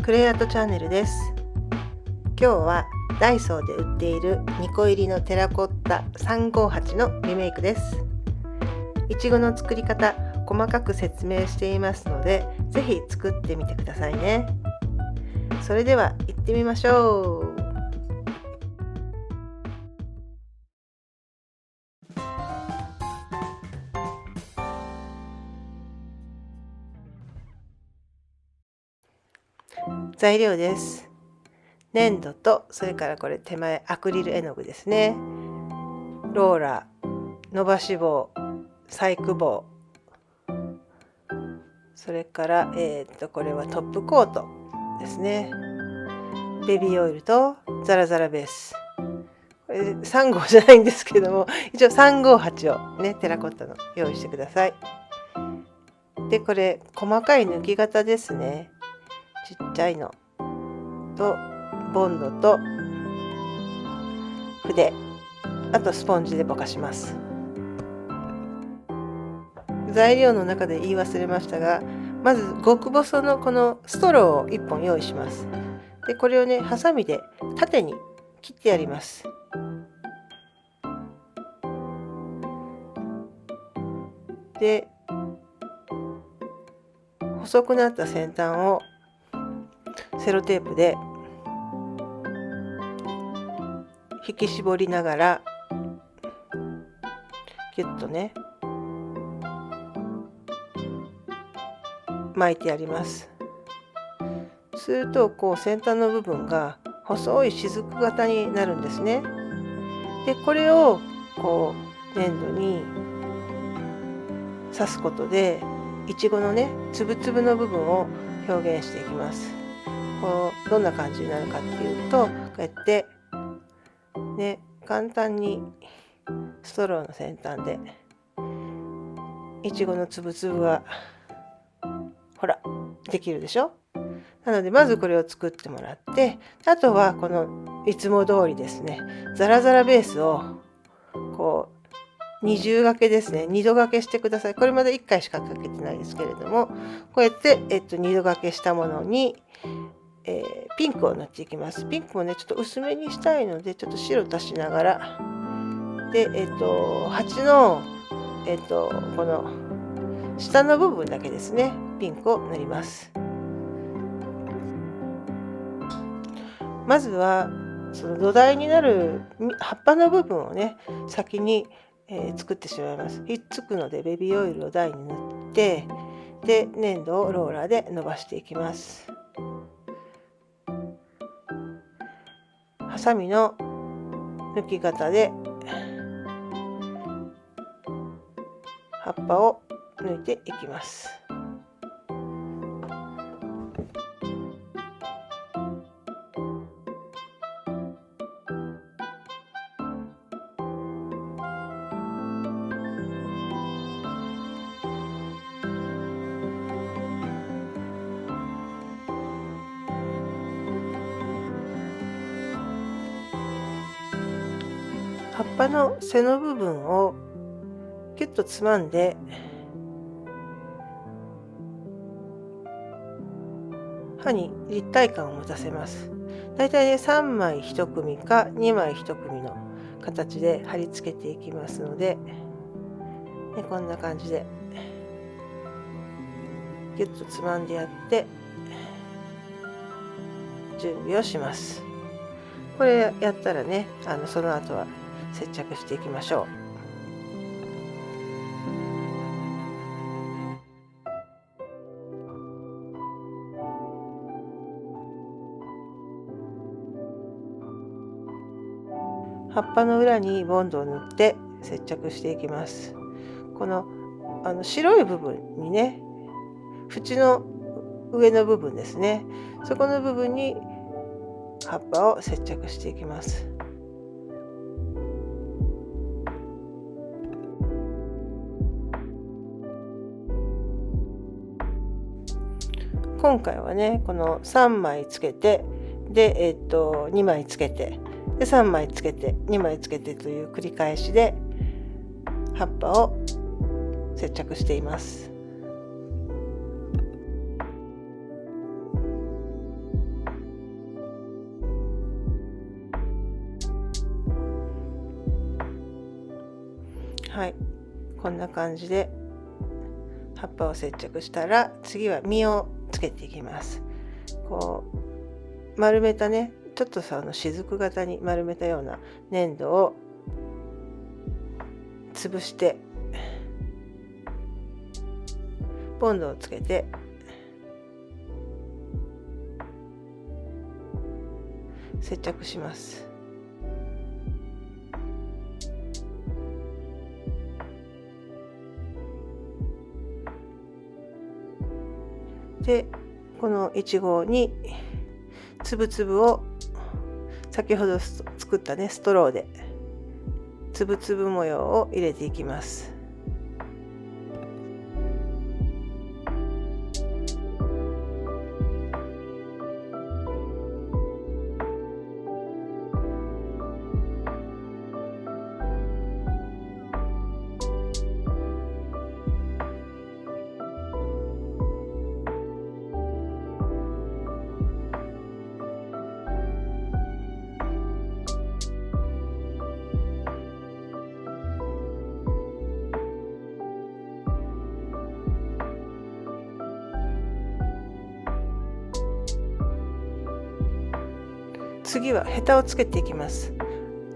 クレイアートチャンネルです。今日はダイソーで売っている2個入りのテラコッタ358のリメイクです。いちごの作り方細かく説明していますので、ぜひ作ってみてくださいね。それでは行ってみましょう。材料です。粘土と、それからこれ手前アクリル絵の具ですね。ローラー、伸ばし棒、細工棒、それからこれはトップコートですね。ベビーオイルとザラザラベース。これ3号じゃないんですけども、一応358をね、テラコッタの用意してください。で、これ細かい抜き型ですね。ちっちゃいのとボンドと筆、あとスポンジでぼかします。材料の中で言い忘れましたが、まず極細のこのストローを1本用意します。で、これをね、ハサミで縦に切ってやります。で、細くなった先端をセロテープで引き絞りながらギュッとね巻いてやります。するとこう先端の部分が細い雫型になるんですね。で、これをこう粘土に刺すことでいちごのねつぶつぶの部分を表現していきます。こうどんな感じになるかっていうと、こうやってね、簡単にストローの先端でいちごのつぶつぶがほらできるでしょ。なのでまずこれを作ってもらって、あとはこのいつも通りですね、ザラザラベースをこう二重掛けですね、2度掛けしてください。これまで1回しかかけてないですけれども、こうやって、2度掛けしたものに、ピンクを塗っていきます。ピンクもねちょっと薄めにしたいのでちょっと白足しながらで、鉢の、この下の部分だけですね、ピンクを塗ります。まずはその土台になる葉っぱの部分をね先に、作ってしまいます。ひっつくのでベビーオイルを台に塗って、で粘土をローラーで伸ばしていきます。ハサミの抜き型で葉っぱを抜いていきます。葉っぱの背の部分をキュッとつまんで刃に立体感を持たせます。だいたいね3枚1組か2枚1組の形で貼り付けていきますので、こんな感じでギュッとつまんでやって準備をします。これやったらね、その後は接着していきましょう。葉っぱの裏にボンドを塗って接着していきます。この白い部分にね、縁の上の部分ですね、そこの部分に葉っぱを接着していきます。今回はねこの3枚つけてで、2枚つけてで3枚つけて2枚つけてという繰り返しで葉っぱを接着しています。はい、こんな感じで葉っぱを接着したら、次は実をつけていきます。こう丸めたね、ちょっと雫型に丸めたような粘土を潰してボンドをつけて接着します。でこのいちごにつぶつぶを先ほど作ったねストローでつぶつぶ模様を入れていきます。次はヘタをつけていきます。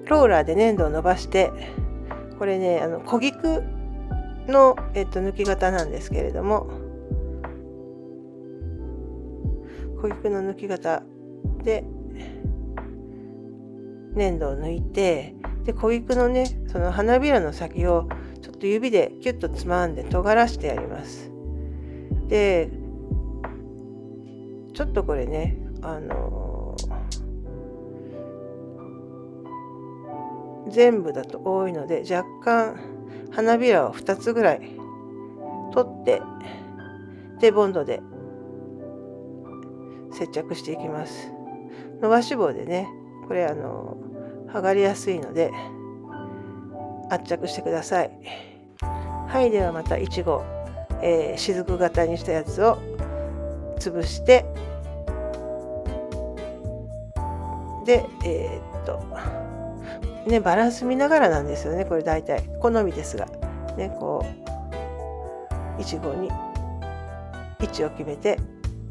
ローラーで粘土を伸ばして、これね小菊の、抜き型なんですけれども、小菊の抜き型で粘土を抜いて、で小菊のねその花びらの先をちょっと指でキュッとつまんで尖らしてやります。でちょっとこれね全部だと多いので、若干花びらを2つぐらい取って、でボンドで接着していきます。伸ばし棒でね、これ剥がれやすいので圧着してください。はい、ではまたいちご、雫型にしたやつを潰して、でね、バランス見ながらなんですよね。これ大体好みですが、ね、こういちごに位置を決めて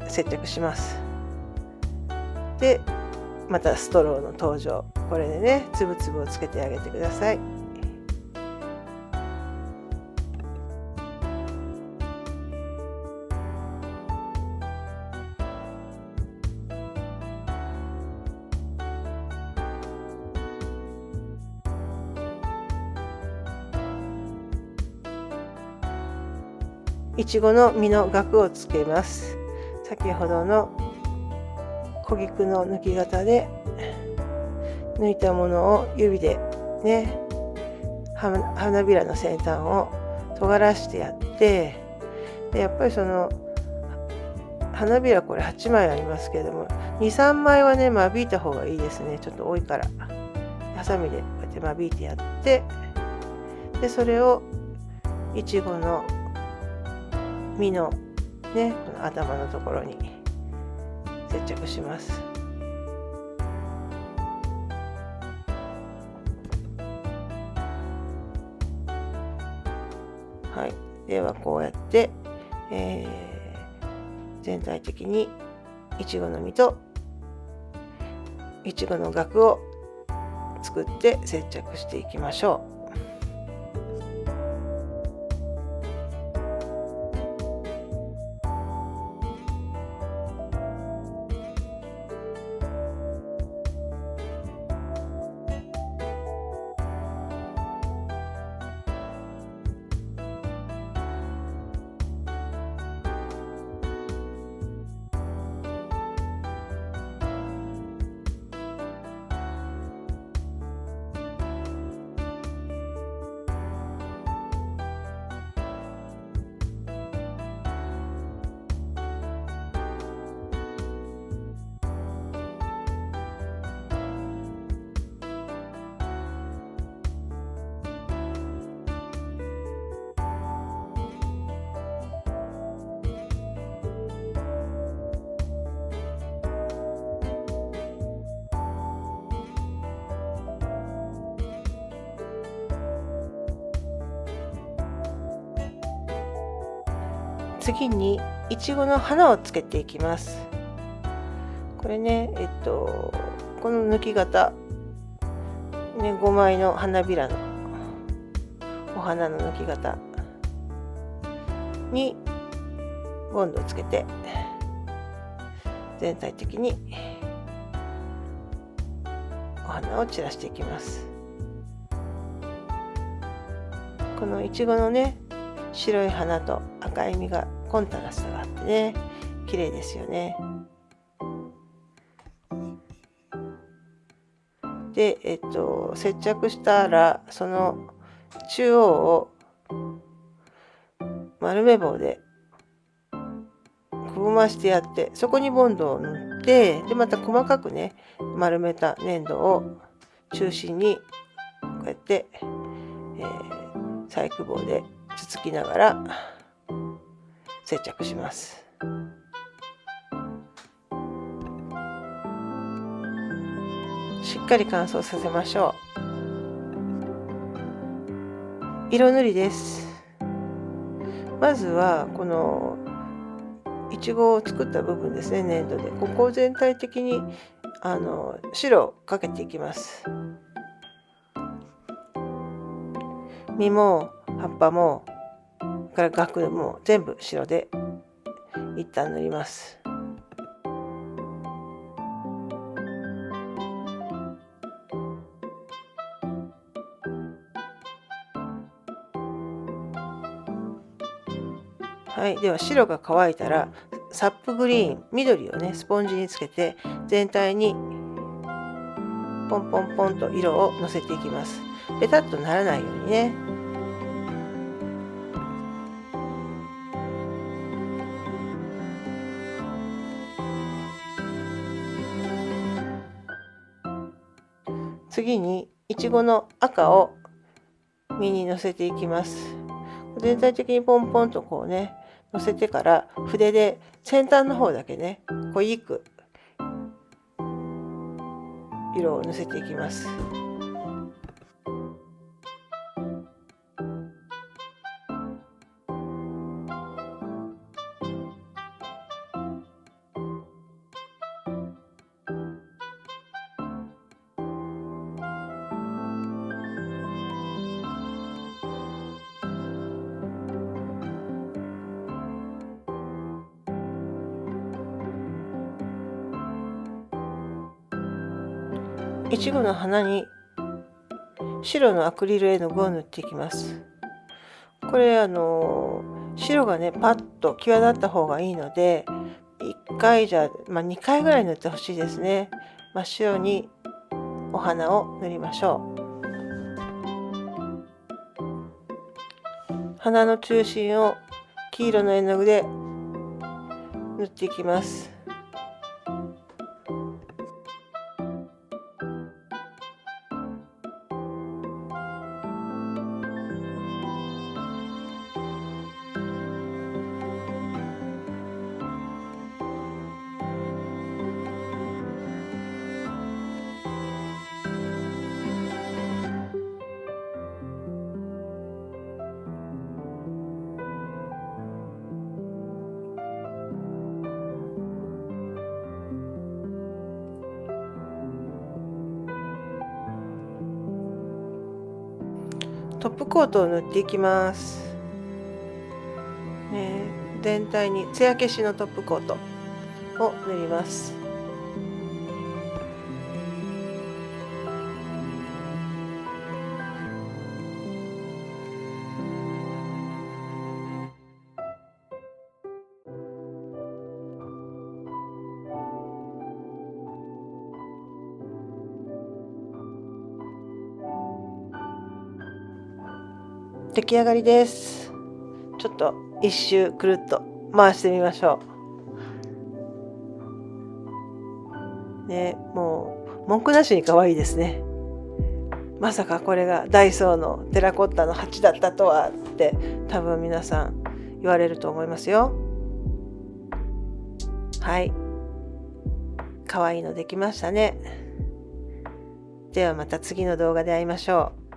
接着します。でまたストローの登場。これでねつぶつぶをつけてあげてください。いちごの実の額をつけます。先ほどの小菊の抜き型で抜いたものを指でね、花びらの先端を尖らしてやって、でやっぱりその花びらこれ8枚ありますけれども、2、3枚はね間引いた方がいいですね。ちょっと多いからハサミでこうやって間引いてやって、でそれをいちごの実のねこの頭のところに接着します。はい、ではこうやって、全体的にいちごの実といちごの額を作って接着していきましょう。次にいちごの花をつけていきます。これね、この抜き型、ね、5枚の花びらのお花の抜き型にボンドをつけて全体的にお花を散らしていきます。このいちごのね、白い花と赤い実がコントラストがあってね、綺麗ですよね。で、接着したらその中央を丸め棒でくぼましてやって、そこにボンドを塗って、でまた細かくね丸めた粘土を中心にこうやって、細工棒でつつきながら接着します。しっかり乾燥させましょう。色塗りです。まずはこのいちごを作った部分ですね、粘土でここを全体的に白をかけていきます。実も葉っぱもから萼も全部白で一旦塗ります。はい、では白が乾いたらサップグリーン、緑をねスポンジにつけて全体にポンポンポンと色をのせていきます。ベタッとならないようにね。次にいちごの赤を実にのせていきます。全体的にポンポンとこうねのせてから筆で先端の方だけね濃いく色をのせていきます。いちごの花に白のアクリル絵の具を塗っていきます。これ白がねパッと際立った方がいいので1回じゃ、2回ぐらい塗ってほしいですね。真っ白にお花を塗りましょう。花の中心を黄色の絵の具で塗っていきます。トップコートを塗っていきます。全体に艶消しのトップコートを塗ります。出来上がりです。ちょっと一周くるっと回してみましょう。ね、もう文句なしに可愛いですね。まさかこれがダイソーのテラコッタの鉢だったとはって多分皆さん言われると思いますよ。はい。可愛いのできましたね。ではまた次の動画で会いましょう。